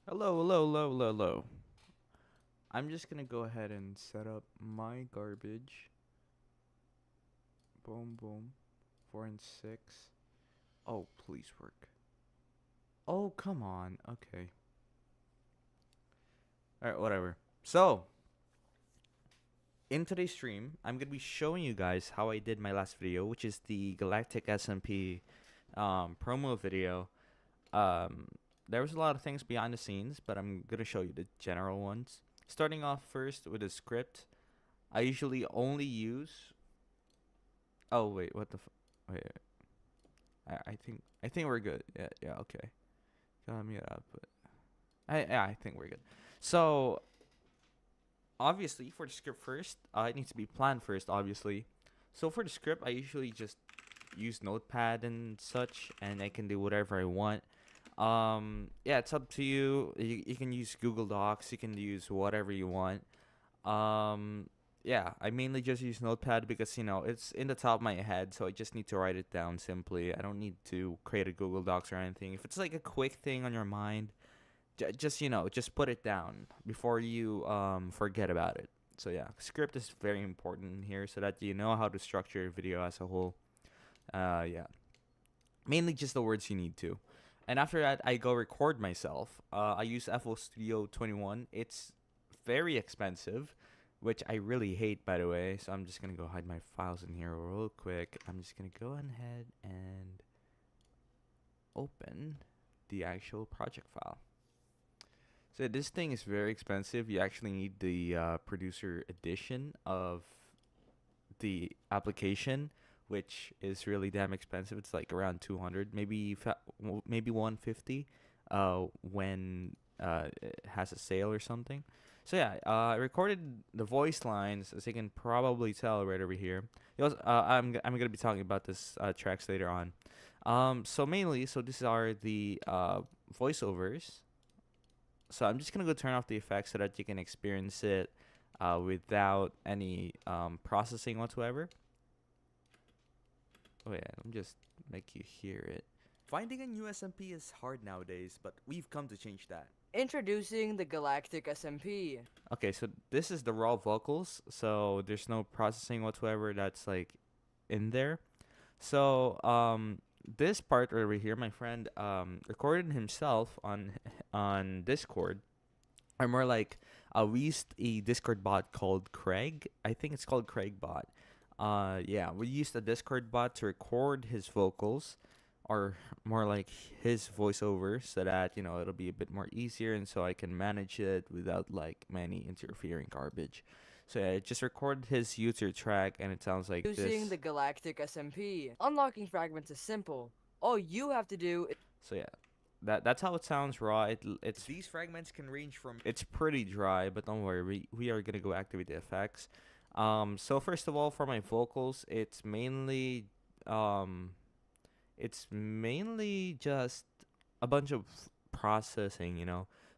Hello, hello, hello, hello, hello. I'm just gonna go ahead and set up my garbage. Boom, boom. 4 and 6. Oh, please work. Oh, come on. Okay. Alright, whatever. So, in today's stream, I'm gonna be showing you guys how I did my last video, which is the Galactic SMP promo video. Um, there was a lot of things behind the scenes, but I'm gonna show you the general ones. Starting off first with a script, I usually only use. Oh wait, what the? Wait, I think we're good. Yeah, yeah, okay. Mute output. I think we're good. So obviously for the script first, it needs to be planned first. Obviously, so for the script, I usually just use Notepad and such, and I can do whatever I want. Yeah, it's up to you. You can use Google Docs. You can use whatever you want. Um, yeah, I mainly just use Notepad because it's in the top of my head, so I just need to write it down simply. I don't need to create a Google Docs or anything. If it's like a quick thing on your mind, just put it down before you forget about it. So yeah, script is very important here so that you know how to structure your video as a whole. Yeah, mainly just the words you need to. And after that, I go record myself. I use FL Studio 21. It's very expensive, which I really hate, by the way. So I'm just gonna go hide my files in here real quick. I'm just gonna go ahead and open the actual project file. So this thing is very expensive. You actually need the producer edition of the application, which is really damn expensive. It's like around 200, maybe 150, when it has a sale or something. So yeah, I recorded the voice lines, as you can probably tell right over here. I'm gonna be talking about this tracks later on. So these are the voiceovers. So I'm just gonna go turn off the effects so that you can experience it without any processing whatsoever. Oh yeah, let me just make you hear it. Finding a new SMP is hard nowadays, but we've come to change that. Introducing the Galactic SMP. Okay, so this is the raw vocals, so there's no processing whatsoever that's like in there. So this part over here, my friend recorded himself on Discord, or more like we used a Discord bot called Craig. I think it's called Craig bot. Yeah, we used a Discord bot to record his vocals, or more like his voiceover, so that it'll be a bit more easier, and so I can manage it without like many interfering garbage. So yeah, I just record his user track, and it sounds like Using this. the Galactic SMP. Unlocking fragments is simple. All you have to do is So yeah, that's how it sounds raw. It's These fragments can range from. It's pretty dry, but don't worry. We are gonna go activate the effects. So first of all, for my vocals, um, it's mainly just a bunch of processing.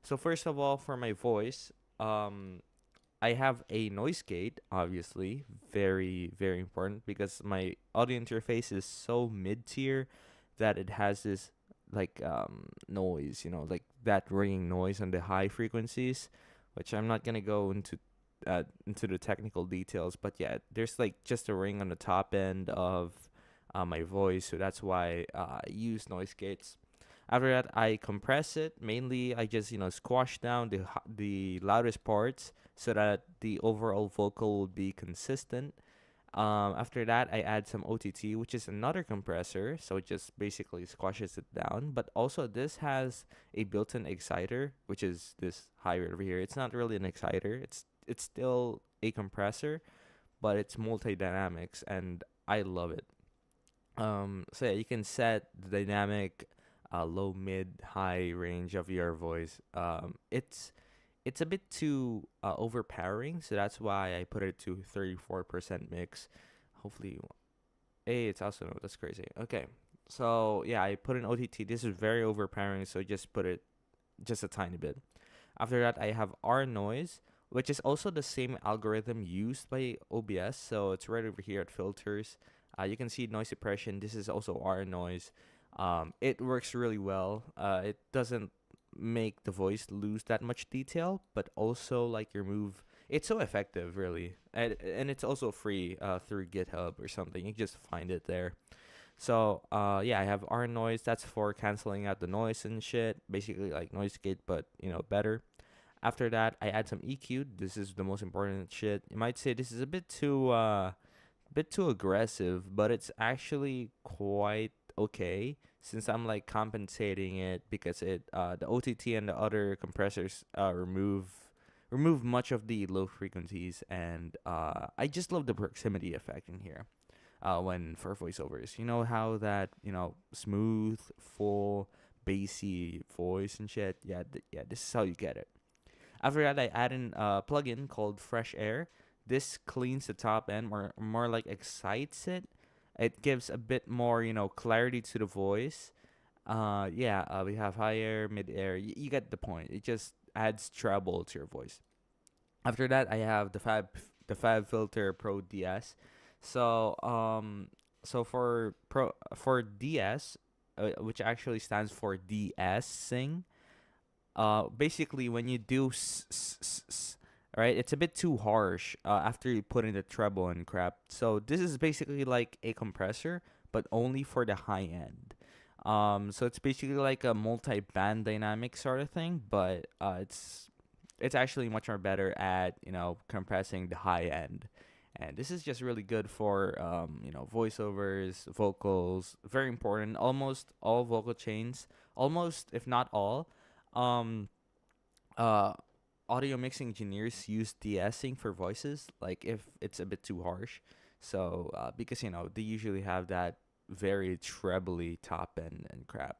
So first of all, for my voice, I have a noise gate, obviously, very very important because my audio interface is so mid tier that it has this like noise, like that ringing noise on the high frequencies, which I'm not gonna go into the technical details, but yeah, there's like just a ring on the top end of my voice, so that's why I use noise gates. After that, I compress it. Mainly, I just squash down the loudest parts so that the overall vocal will be consistent. After that, I add some OTT, which is another compressor, so it just basically squashes it down. But also, this has a built-in exciter, which is this high over here. It's not really an exciter. It's still a compressor, but it's multi-dynamics, and I love it. So yeah, you can set the dynamic, low, mid, high range of your voice. It's a bit too overpowering, so that's why I put it to 34% mix. Hopefully, hey, it's also no, that's crazy. Okay, so yeah, I put in OTT. This is very overpowering, so just put it just a tiny bit. After that, I have R noise, which is also the same algorithm used by OBS. So it's right over here at filters. You can see noise suppression. This is also R noise. It works really well. It doesn't make the voice lose that much detail, but also like remove. It's so effective, really, and it's also free through GitHub or something. You can just find it there. So yeah, I have R noise. That's for canceling out the noise and shit. Basically like noise gate, but better. After that, I add some EQ. This is the most important shit. You might say this is a bit too aggressive, but it's actually quite okay since I'm like compensating it because the OTT and the other compressors remove much of the low frequencies, and I just love the proximity effect in here. When for voiceovers, you know how that smooth, full, bassy voice and shit. Yeah, yeah, this is how you get it. After that, I add in a plugin called Fresh Air. This cleans the top end, more like excites it. It gives a bit more, clarity to the voice. Yeah, we have high air, mid air. You get the point. It just adds treble to your voice. After that, I have the Fab Filter Pro DS. So for DS, which actually stands for de-essing, basically when you do right, it's a bit too harsh after you put in the treble and crap. So this is basically like a compressor, but only for the high end. So it's basically like a multi-band dynamic sort of thing, but it's actually much more better at compressing the high end. And this is just really good for voiceovers, vocals, very important. Almost all vocal chains, almost if not all, um, uh, audio mixing engineers use de-essing for voices, like if it's a bit too harsh. So because they usually have that very trebly top end and crap.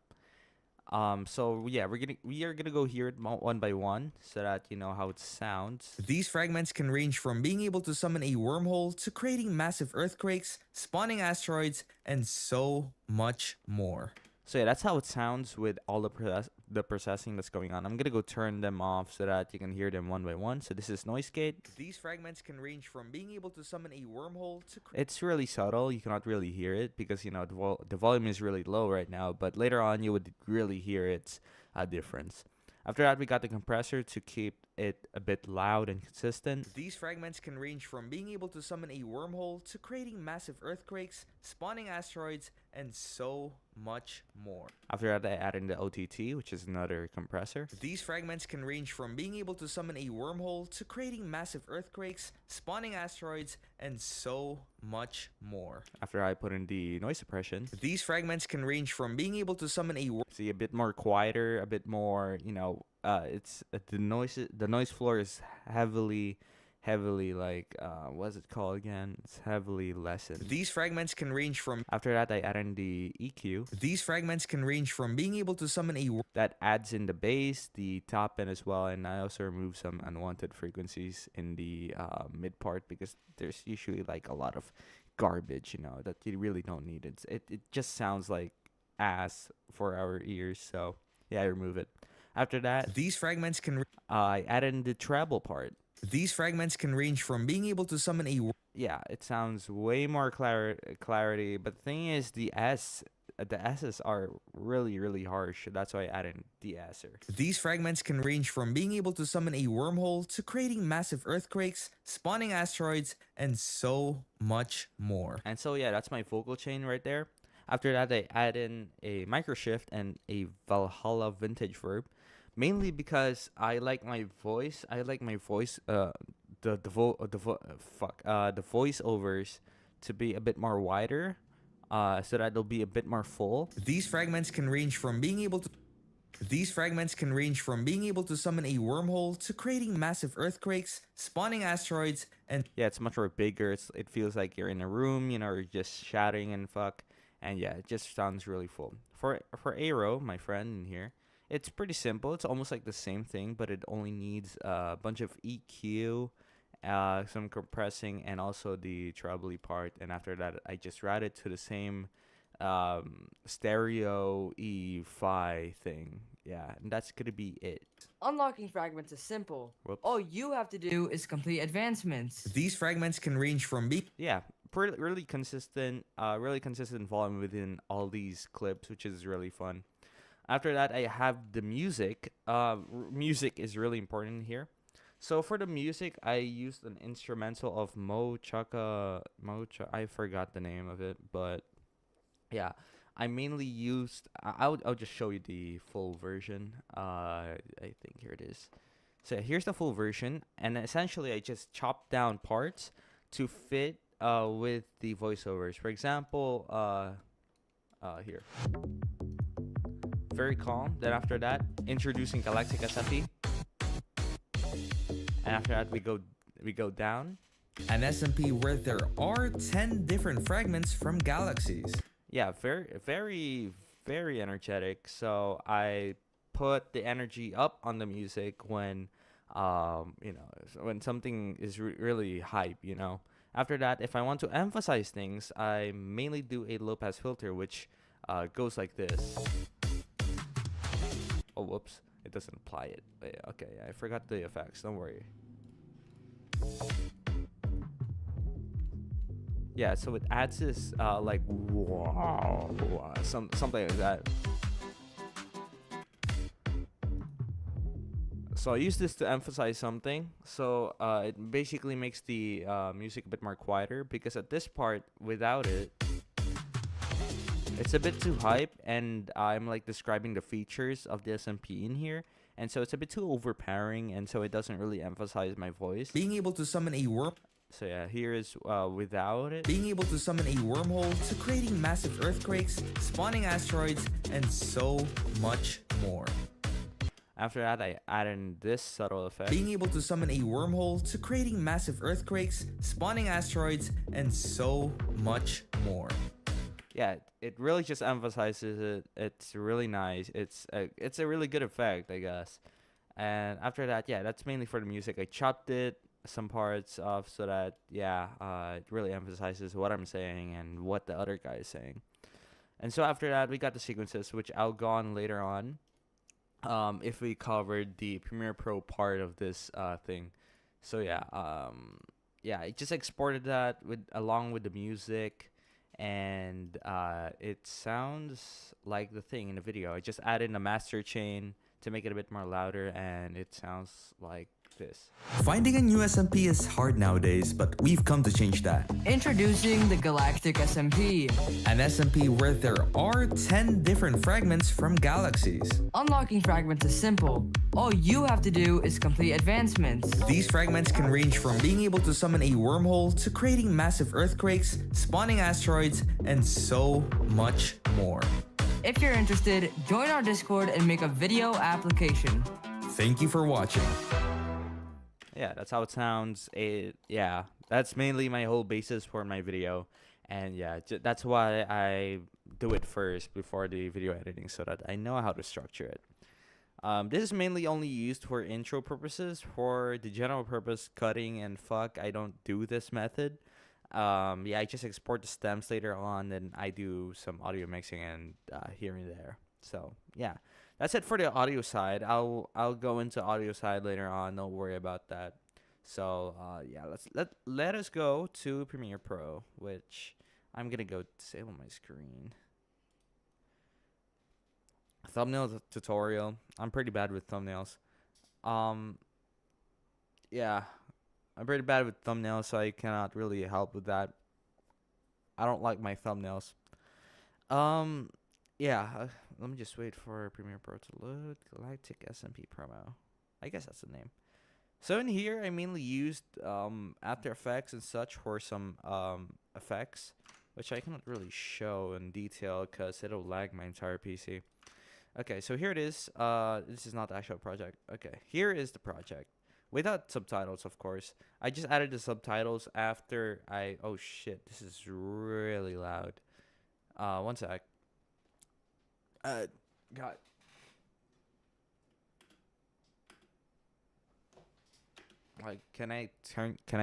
So yeah, we are gonna go here one by one so that you know how it sounds. These fragments can range from being able to summon a wormhole to creating massive earthquakes, spawning asteroids, and so much more. So yeah, that's how it sounds with all the processing that's going on. I'm gonna go turn them off so that you can hear them one by one. So this is noise gate. These fragments can range from being able to summon a wormhole to It's really subtle. You cannot really hear it because the volume is really low right now. But later on, you would really hear its difference. After that, we got the compressor to keep it a bit loud and consistent. These fragments can range from being able to summon a wormhole to creating massive earthquakes, spawning asteroids, and so much more. After that, I add in the OTT, which is another compressor. These fragments can range from being able to summon a wormhole to creating massive earthquakes, spawning asteroids, and so much more. After I put in the noise suppression, These fragments can range from being able to summon a see a bit more quieter, a bit more, it's the noise floor is heavily like what's it called again? It's heavily lessened. These fragments can range from After that, I add in the EQ. These fragments can range from being able to summon a That adds in the bass, the top end as well, and I also remove some unwanted frequencies in the mid part because there's usually like a lot of garbage, that you really don't need. It just sounds like ass for our ears, so yeah, I remove it. After that, These fragments can I add in the treble part. These fragments can range from being able to summon a Yeah, it sounds way more clarity, but the thing is the S's are really harsh. That's why I added de-esser. These fragments can range from being able to summon a wormhole to creating massive earthquakes, spawning asteroids, and so much more. And so yeah, that's my vocal chain right there. After that, I add in a microshift and a Valhalla vintage verb, mainly because I like my voice. I like my voice. The voiceovers to be a bit more wider, so that it'll be a bit more full. These fragments can range from being able to summon a wormhole to creating massive earthquakes, spawning asteroids, and Yeah, it's much more bigger. It feels like you're in a room, or just shouting and fuck. And yeah, it just sounds really full. For Aero, my friend in here, it's pretty simple. It's almost like the same thing, but it only needs a bunch of EQ, some compressing, and also the trebly part. And after that, I just route it to the same stereo E-Fi thing. Yeah, and that's gonna be it. Unlocking fragments is simple. Whoops. All you have to do is complete advancements. these fragments can range from being Yeah, really consistent volume within all these clips, which is really fun. After that, I have the music. Music is really important here. So for the music, I used an instrumental of I forgot the name of it, but yeah, I mainly used. I'll just show you the full version. I think here it is. So here's the full version, and essentially I just chopped down parts to fit with the voiceovers. For example, here, very calm. Then after that, introducing Galactic SMP, and after that we go down. An SMP where there are 10 different fragments from galaxies. Yeah, very energetic. So I put the energy up on the music when when something is really hype, After that, if I want to emphasize things, I mainly do a low pass filter, which goes like this. Oh, whoops, it doesn't apply it. But yeah, okay, I forgot the effects, don't worry. Yeah, so it adds this like wow, something like that. So I use this to emphasize something. So it basically makes the music a bit more quieter, because at this part, without it, it's a bit too hype, and I'm like describing the features of the SMP in here, and so it's a bit too overpowering, and so it doesn't really emphasize my voice. Being able to summon a So yeah, here is without it. being able to summon a wormhole to creating massive earthquakes, spawning asteroids, and so much more. After that, I add in this subtle effect. Being able to summon a wormhole to creating massive earthquakes, spawning asteroids, and so much more. Yeah, it really just emphasizes it. It's really nice. It's a really good effect, I guess. And after that, yeah, that's mainly for the music. I chopped it some parts off so that it really emphasizes what I'm saying and what the other guy is saying. And so after that, we got the sequences, which I'll go on later on. If we covered the Premiere Pro part of this thing. So I just exported that along with the music, and it sounds like the thing in the video. I just added a master chain to make it a bit more louder, and it sounds like this. Finding a new SMP is hard nowadays, but we've come to change that. Introducing the Galactic SMP. An SMP where there are 10 different fragments from galaxies. Unlocking fragments is simple. All you have to do is complete advancements. These fragments can range from being able to summon a wormhole to creating massive earthquakes, spawning asteroids, and so much more. If you're interested, join our Discord and make a video application. Thank you for watching. Yeah, that's how it sounds. That's mainly my whole basis for my video, and that's why I do it first before the video editing, so that I know how to structure it. This is mainly only used for intro purposes. For the general purpose cutting and fuck, I don't do this method. I just export the stems later on, and I do some audio mixing and here and there. So yeah, that's it for the audio side. I'll go into audio side later on. Don't worry about that. So let us go to Premiere Pro, which I'm gonna go disable my screen. Thumbnail tutorial. I'm pretty bad with thumbnails. I'm pretty bad with thumbnails, so I cannot really help with that. I don't like my thumbnails. Let me just wait for Premiere Pro to load. Galactic SMP promo. I guess that's the name. So in here, I mainly used After Effects and such for some effects, which I cannot really show in detail because it'll lag my entire PC. Okay, so here it is. This is not the actual project. Okay, here is the project. Without subtitles, of course. I just added the subtitles after I... Oh, shit. This is really loud. One sec. God. Like, can I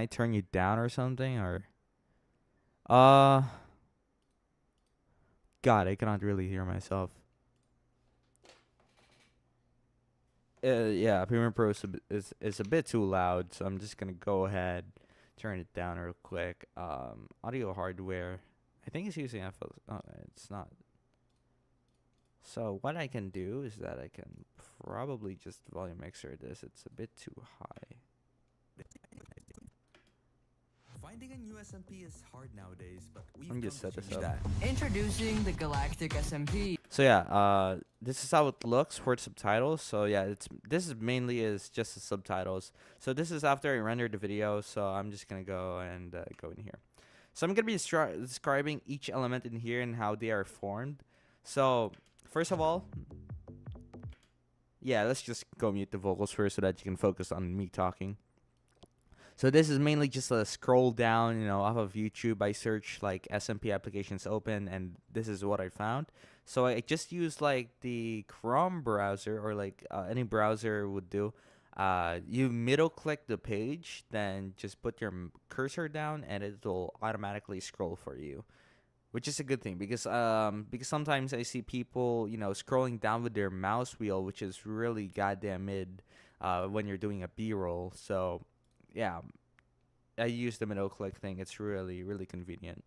turn you down or something? Or... God, I cannot really hear myself. Premiere Pro is a bit too loud, so I'm just gonna go ahead, turn it down real quick. Audio hardware, I think it's using FL. Oh, it's not. So what I can do is that I can probably just volume mixer this. It's a bit too high. Finding a new SMP is hard nowadays, but we've Let me come just to set this change up. that. Introducing the Galactic SMP. So yeah, this is how it looks for subtitles. So yeah, this is mainly is just the subtitles. So this is after I rendered the video. So I'm just gonna go and go in here. So I'm gonna be describing each element in here and how they are formed. So first of all, yeah, let's just go mute the vocals first so that you can focus on me talking. So this is mainly just a scroll down, off of YouTube. I search like SMP applications open, and this is what I found. So I just used like the Chrome browser or like any browser would do. You middle click the page, then just put your cursor down, and it will automatically scroll for you, which is a good thing because sometimes I see people scrolling down with their mouse wheel, which is really goddamn mid when you're doing a B-roll. So yeah, I use the middle click thing. It's really, really convenient.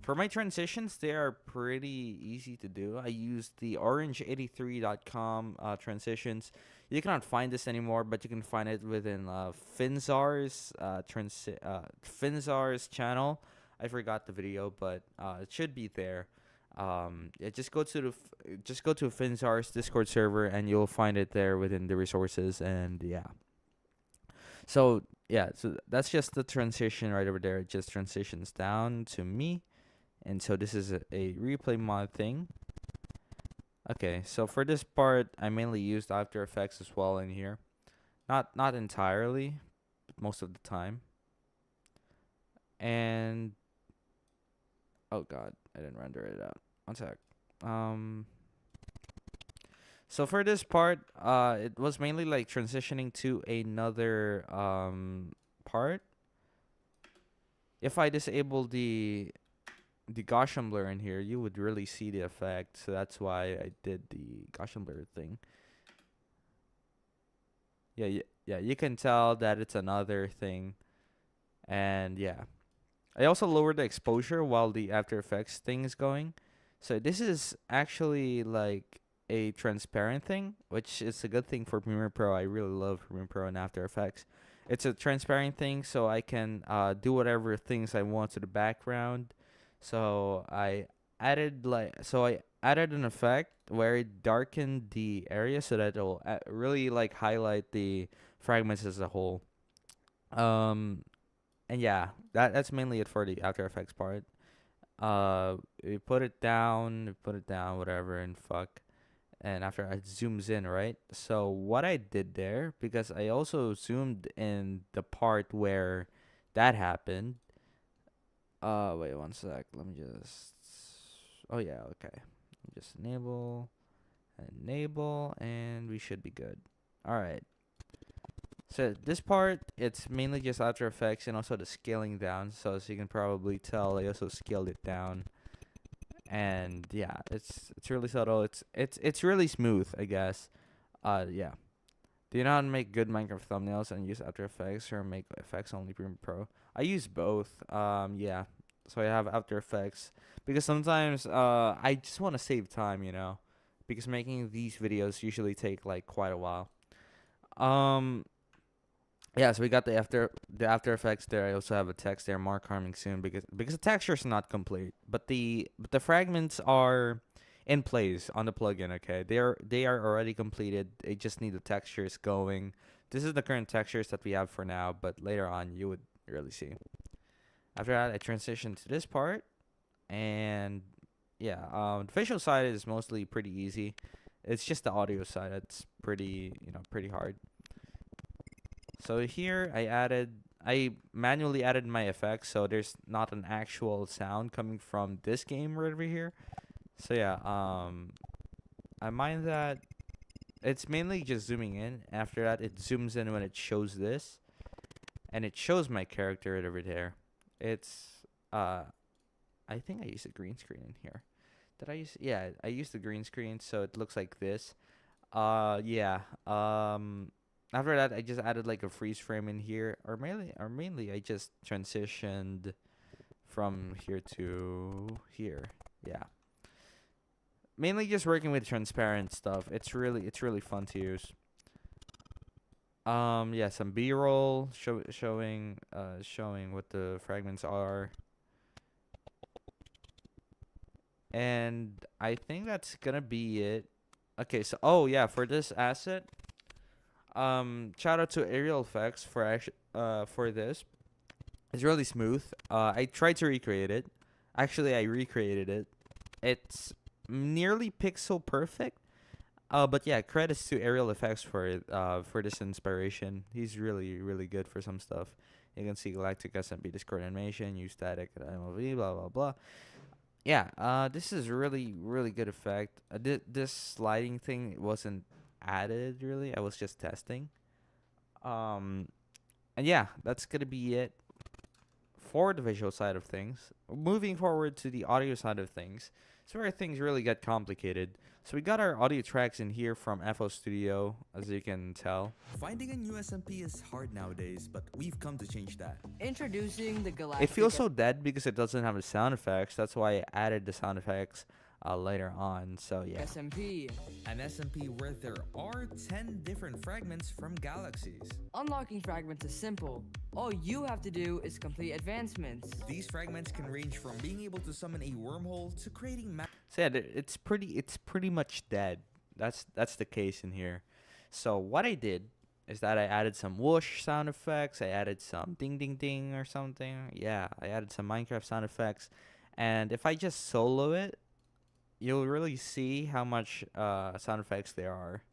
For my transitions, they are pretty easy to do. I use the orange83.com transitions. You cannot find this anymore, but you can find it within Finzar's Finzar's channel. I forgot the video, but it should be there. Yeah, just go to Finzar's Discord server, and you'll find it there within the resources. And yeah. So yeah, so that's just the transition right over there. It just transitions down to me. And so this is a replay mod thing. Okay, so for this part, I mainly used After Effects as well in here. Not entirely, but most of the time. And oh god, I didn't render it out. One sec. So for this part, it was mainly like transitioning to another part. If I disable the Gaussian blur in here, you would really see the effect. So that's why I did the Gaussian blur thing. Yeah, you can tell that it's another thing. And yeah, I also lowered the exposure while the After Effects thing is going. So this is actually like a transparent thing, which is a good thing for Premiere Pro. I really love Premiere Pro and After Effects. It's a transparent thing, so I can do whatever things I want to the background. So I added an effect where it darkened the area so that it'll really like highlight the fragments as a whole. And yeah, that's mainly it for the After Effects part. We put it down, whatever, and fuck. And after it zooms in, right? So what I did there, because I also zoomed in the part where that happened. Wait one sec. Let me just. Oh yeah, okay. Just enable, and we should be good. All right. So this part, it's mainly just After Effects and also the scaling down. So as you can probably tell, I also scaled it down. And yeah, it's really subtle. It's really smooth, I guess. Yeah. Do you know how to make good Minecraft thumbnails and use After Effects, or make effects only Premiere Pro? I use both. Yeah. So I have After Effects because sometimes I just want to save time, because making these videos usually take like quite a while. Yeah, so we got the After Effects there. I also have a text there, more coming soon, because the texture is not complete, but the fragments are in place on the plugin. Okay, they are already completed. They just need the textures going. This is the current textures that we have for now, but later on you would really see. After that, I transitioned to this part, and yeah, the visual side is mostly pretty easy. It's just the audio side that's pretty hard. So here I manually added my effects, so there's not an actual sound coming from this game right over here. So yeah, I mind that it's mainly just zooming in. After that, it zooms in when it shows this, and it shows my character right over there. It's I think I used a green screen in here. Did I use? Yeah, I used the green screen, so it looks like this. Yeah. After that, I just added like a freeze frame in here, or mainly I just transitioned from here to here. Yeah. mainly just working with transparent stuff. It's really fun to use. Yeah, some B-roll showing what the fragments are. And I think that's gonna be it. Okay, so oh yeah, for this asset, shout out to Aerial Effects for this. It's really smooth. I tried to recreate it. Actually, I recreated it. It's nearly pixel perfect. But yeah, credits to Aerial Effects for this inspiration. He's really good for some stuff. You can see Galactic SMP Discord animation, use static MLV, blah blah blah. Yeah, this is really good effect. This sliding thing wasn't added really. I was just testing. Um, and yeah, that's gonna be it for the visual side of things. Moving forward to the audio side of things, it's where things really get complicated. So we got our audio tracks in here from FL Studio, as you can tell. Finding a new SMP is hard nowadays, but we've come to change that. Introducing the Galactic. It feels so dead because it doesn't have the sound effects. That's why I added the sound effects later on. So yeah. SMP. An SMP where there are 10 different fragments from galaxies. Unlocking fragments is simple. All you have to do is complete advancements. These fragments can range from being able to summon a wormhole to creating So yeah, it's pretty much dead. That's the case in here. So what I did is that I added some whoosh sound effects. I added some ding ding ding or something. Yeah, I added some Minecraft sound effects. And if I just solo it, you'll really see how much sound effects there are.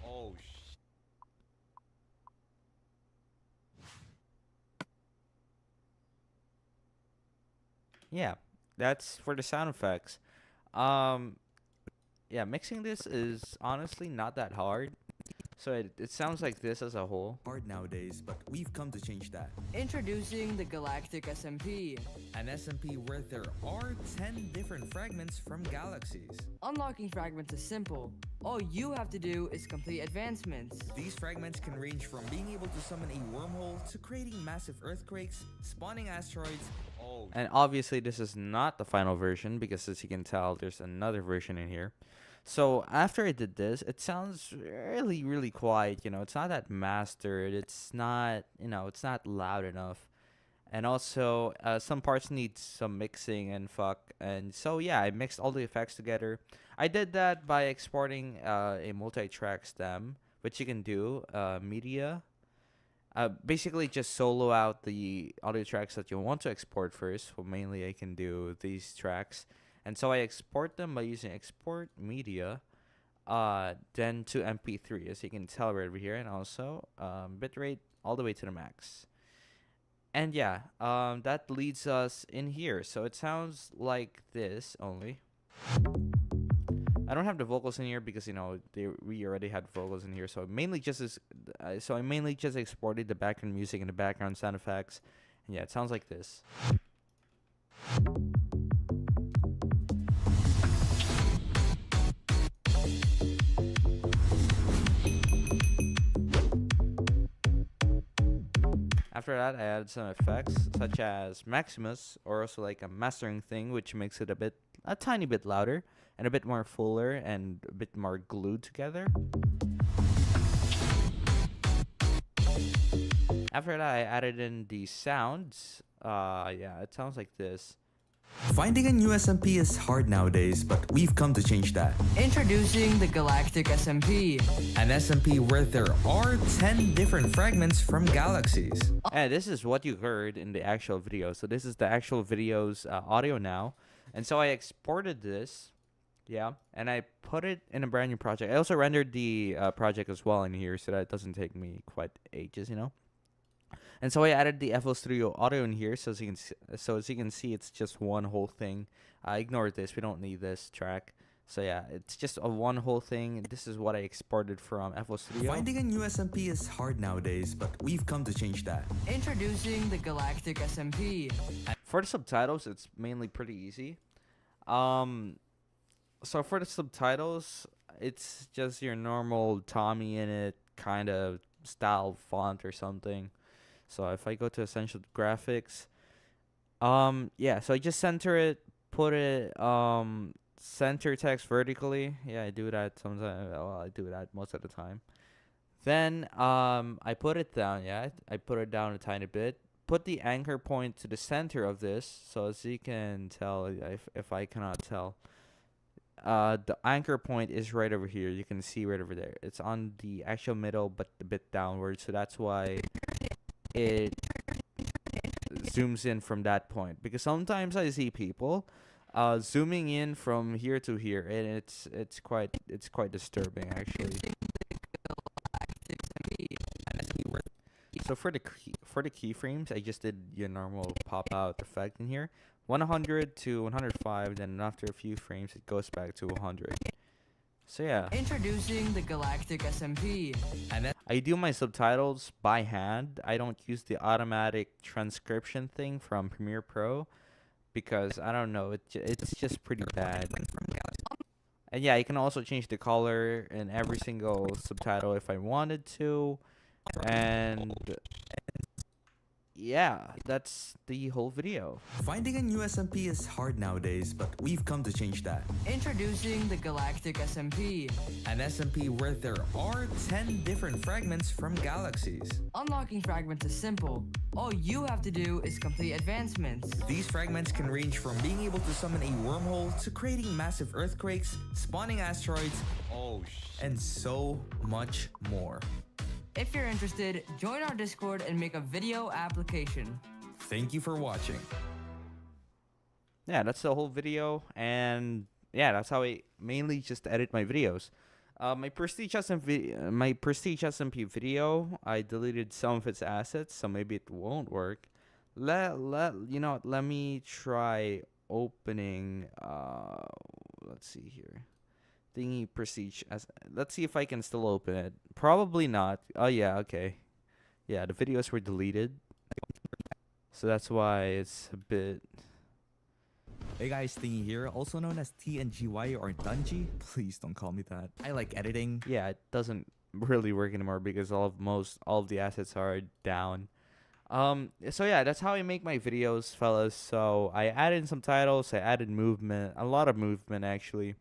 Oh, Yeah, that's for the sound effects. Um, yeah, mixing this is honestly not that hard. So it sounds like this as a whole. hard nowadays, but we've come to change that. Introducing the Galactic SMP. An SMP where there are 10 different fragments from galaxies. Unlocking fragments is simple. All you have to do is complete advancements. These fragments can range from being able to summon a wormhole to creating massive earthquakes, spawning asteroids. Oh, And obviously this is not the final version because as you can tell, there's another version in here. So after I did this, it sounds really quiet, you know. It's not that mastered. It's not, you know, it's not loud enough. And also, some parts need some mixing and fuck. And so yeah, I mixed all the effects together. I did that by exporting a multi-track stem, which you can do, media. Basically just solo out the audio tracks that you want to export first. So mainly I can do these tracks. And so I export them by using export media, then to MP3, as you can tell right over here, and also bitrate all the way to the max. And yeah, that leads us in here. So it sounds like this only. I don't have the vocals in here because you know we already had vocals in here. So I mainly just exported the background music and the background sound effects. And yeah, it sounds like this. After that, I added some effects such as Maximus, or also like a mastering thing, which makes it a tiny bit louder and a bit more fuller and a bit more glued together. After that, I added in the sounds. Yeah, it sounds like this. finding a new SMP is hard nowadays, but we've come to change that. Introducing the Galactic SMP. An SMP where there are 10 different fragments from galaxies. And this is what you heard in the actual video. So this is the actual video's audio now. And so I exported this. Yeah. And I put it in a brand new project. I also rendered the project as well in here so that it doesn't take me quite ages, you know. And so I added the FL Studio audio in here, so as you can see, it's just one whole thing. Ignore this; we don't need this track. So yeah, it's just a one whole thing. This is what I exported from FL Studio. Finding a new SMP is hard nowadays, but we've come to change that. Introducing the Galactic SMP. For the subtitles, it's mainly pretty easy. Um, so for the subtitles, it's just your normal Tommy in it kind of style font or something. So if I go to essential graphics, yeah, so I just center it, put it, center text vertically. Yeah, I do that sometimes. Well, I do that most of the time. Then, I put it down. Yeah, I put it down a tiny bit. Put the anchor point to the center of this, so as you can tell, if I cannot tell, the anchor point is right over here. You can see right over there. It's on the actual middle, but a bit downward. So that's why it zooms in from that point. Because sometimes I see people, zooming in from here to here, and it's quite disturbing actually. So for the keyframes, I just did your normal pop out effect in here, 100 to 105. Then after a few frames, it goes back to 100. So yeah, Introducing the Galactic SMP. And then I do my subtitles by hand. I don't use the automatic transcription thing from Premiere Pro because I don't know, it's just pretty bad. And yeah, you can also change the color in every single subtitle if I wanted to. And yeah, that's the whole video. finding a new SMP is hard nowadays, but we've come to change that. Introducing the Galactic SMP. An SMP where there are 10 different fragments from galaxies. Unlocking fragments is simple. All you have to do is complete advancements. These fragments can range from being able to summon a wormhole to creating massive earthquakes, spawning asteroids, and so much more. If you're interested, join our Discord and make a video application. Thank you for watching. Yeah, that's the whole video, and yeah, that's how I mainly just edit my videos. My Prestige SMP video, I deleted some of its assets, so maybe it won't work. Let me try opening. Let's see here. Thingy Prestige as. Let's see if I can still open it. Probably not. Oh yeah, okay. Yeah, the videos were deleted, so that's why it's a bit. Hey guys, Thingy here, also known as TNGY or Tunji. Please don't call me that. I like editing. Yeah, it doesn't really work anymore because all of the assets are down. So yeah, that's how I make my videos, fellas. So I added some titles, I added movement, a lot of movement actually,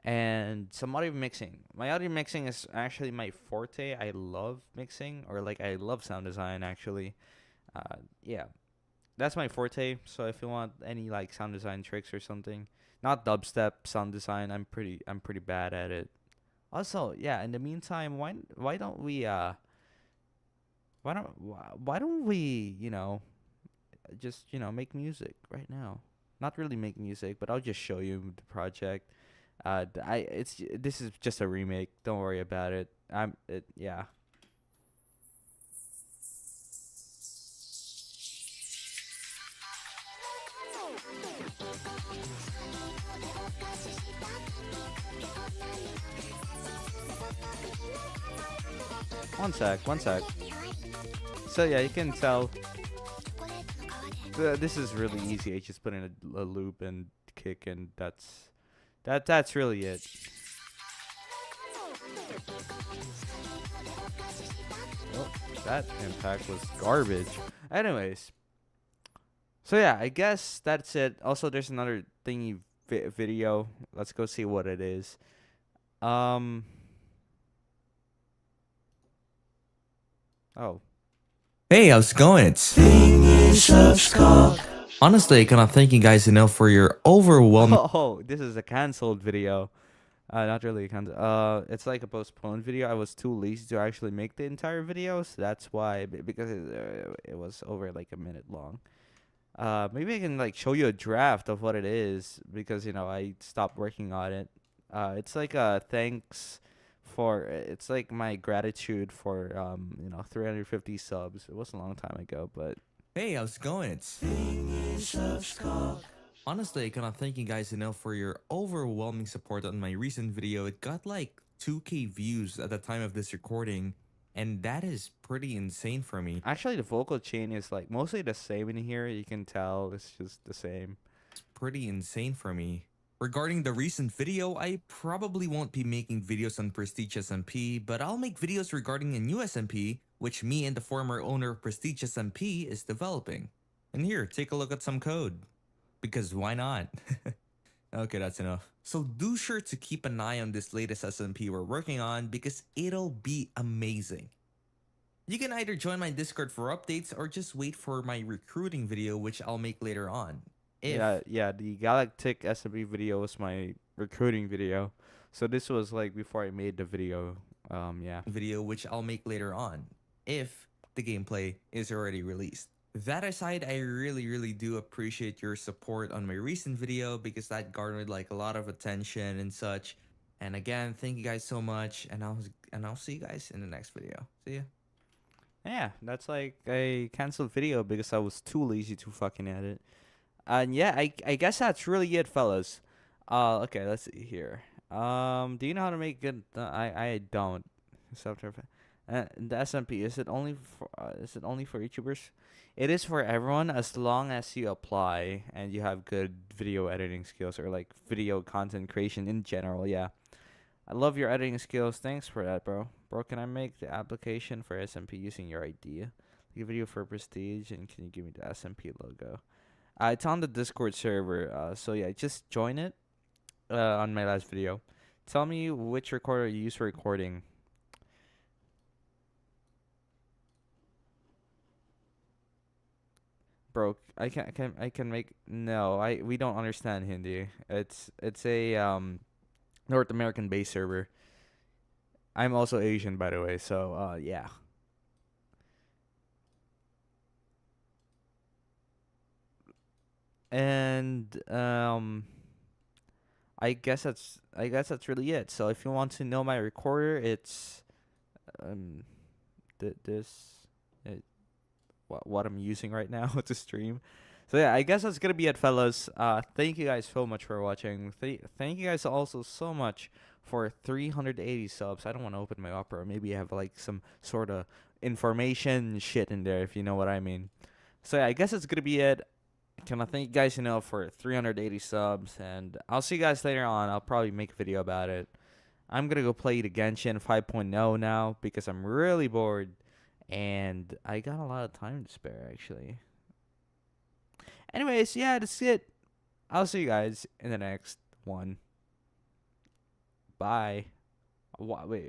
and some audio mixing. My audio mixing is actually my forte. I love mixing, or like I love sound design actually. Yeah, that's my forte. So if you want any like sound design tricks or something, not dubstep sound design, I'm pretty bad at it. Also, yeah, in the meantime, why don't we just make music right now? Not really make music, but I'll just show you the project. This is just a remake. Don't worry about it. Yeah. One sec. So yeah, you can tell. This is really easy. I just put in a loop and kick, and that's really it. Oh, that impact was garbage. Anyways, so yeah, I guess that's it. Also, there's another thingy video. Let's go see what it is. Oh. Hey, how's it going? It's honestly, I cannot thank you guys enough for your overwhelming. Oh, this is a cancelled video. Not really a cancel. It's like a postponed video. I was too lazy to actually make the entire video, so that's why. Because it was over like a minute long. Maybe I can like show you a draft of what it is because I stopped working on it. It's like a thanks for. It's like my gratitude for 350 subs. It was a long time ago, but. Hey, how's it going? It's honestly, I cannot thank you guys enough for your overwhelming support on my recent video. It got like 2K views at the time of this recording. And that is pretty insane for me. Actually, the vocal chain is like mostly the same in here. You can tell it's just the same. Pretty insane for me. Regarding the recent video, I probably won't be making videos on Prestige SMP, but I'll make videos regarding a new SMP, which me and the former owner of Prestige SMP is developing. And here, take a look at some code. Because why not? Okay, that's enough. So do sure to keep an eye on this latest SMP we're working on because it'll be amazing. You can either join my Discord for updates or just wait for my recruiting video, which I'll make later on. Yeah. The Galactic SMP video was my recruiting video. So this was like before I made the video. Yeah. Video which I'll make later on if the gameplay is already released. That aside, I really do appreciate your support on my recent video because that garnered like a lot of attention and such. And again, thank you guys so much, and I'll see you guys in the next video. See ya. Yeah, that's like a canceled video because I was too lazy to fucking edit. And yeah, I guess that's really it, fellas. Okay, let's see here. Do you know how to make good? I don't. The SMP, is it only for YouTubers? It is for everyone as long as you apply and you have good video editing skills or like video content creation in general. Yeah, I love your editing skills. Thanks for that, bro. Bro, can I make the application for SMP using your idea? Like a video for Prestige, and can you give me the SMP logo? It's on the Discord server. So yeah, just join it. On my last video, tell me which recorder you use for recording. Bro, I can make no. We don't understand Hindi. It's a North American based server. I'm also Asian, by the way. So yeah. And I guess that's really it. So if you want to know my recorder, it's um this what I'm using right now to stream. So yeah, I guess that's gonna be it, fellas. Thank you guys so much for watching. Thank you guys also so much for 380 subs. I don't want to open my Opera. Maybe I have like some sort of information shit in there, if you know what I mean. So yeah, I guess that's gonna be it. Can I thank you guys, for 380 subs, and I'll see you guys later on. I'll probably make a video about it. I'm gonna go play the Genshin 5.0 now because I'm really bored, and I got a lot of time to spare actually. Anyways, yeah, that's it. I'll see you guys in the next one. Bye. Wait.